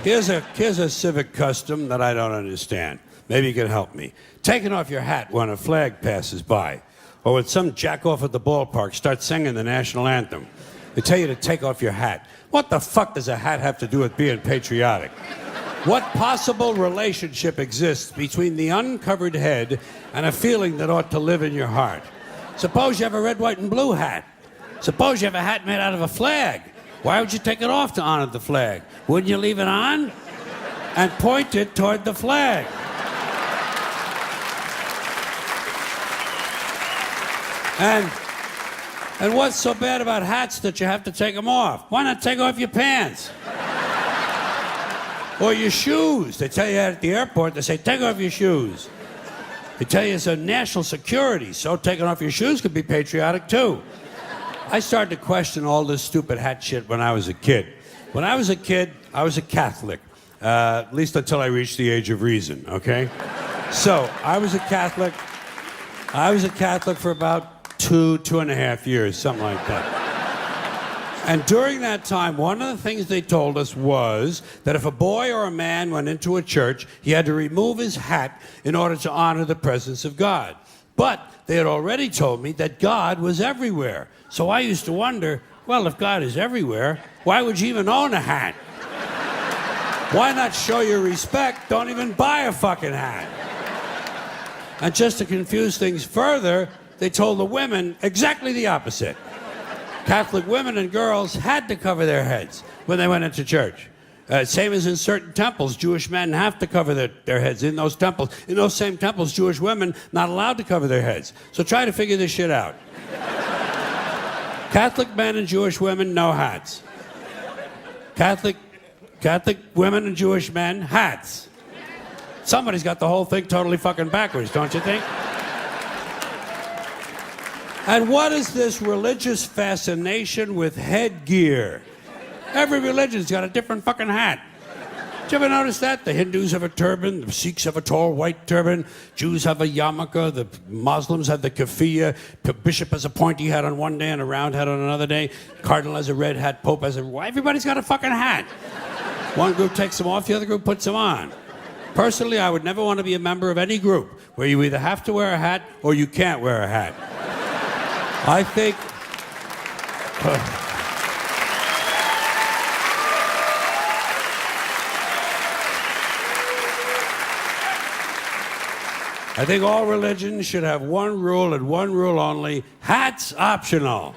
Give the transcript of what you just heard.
Here's a civic custom that I don't understand. Maybe you can help me. Taking off your hat when a flag passes by, or when some jackoff at the ballpark starts singing the national anthem. They tell you to take off your hat. What the fuck does a hat have to do with being patriotic? What possible relationship exists between the uncovered head and a feeling that ought to live in your heart? Suppose you have a red, white, and blue hat. Suppose you have a hat made out of a flag. Why would you take it off to honor the flag? Wouldn't you leave it on and point it toward the flag? And what's so bad about hats that you have to take them off? Why not take off your pants? Or your shoes. They tell you at the airport, they say, take off your shoes. They tell you it's a national security, so taking off your shoes could be patriotic too. I started to question all this stupid hat shit when I was a kid. When I was a kid, I was a Catholic, at least until I reached the age of reason, okay? So, I was a Catholic for about 2.5 years, something like that. And during that time, one of the things they told us was that if a boy or a man went into a church, he had to remove his hat in order to honor the presence of God. But they had already told me that God was everywhere. So I used to wonder, well, if God is everywhere, why would you even own a hat? Why not show your respect? Don't even buy a fucking hat. And just to confuse things further, they told the women exactly the opposite. Catholic women and girls had to cover their heads when they went into church. Same as in certain temples, Jewish men have to cover their heads in those temples. In those same temples, Jewish women not allowed to cover their heads. So try to figure this shit out. Catholic men and Jewish women, no hats. Catholic women and Jewish men, hats. Somebody's got the whole thing totally fucking backwards, don't you think? And what is this religious fascination with headgear? Every religion's got a different fucking hat. Did you ever notice that? The Hindus have a turban, the Sikhs have a tall white turban, Jews have a yarmulke, the Muslims have the keffiyeh, the bishop has a pointy hat on one day and a round hat on another day, cardinal has a red hat, pope has a... Everybody's got a fucking hat. One group takes them off, the other group puts them on. Personally, I would never want to be a member of any group where you either have to wear a hat or you can't wear a hat. I think... I think all religions should have one rule and one rule only: hats optional.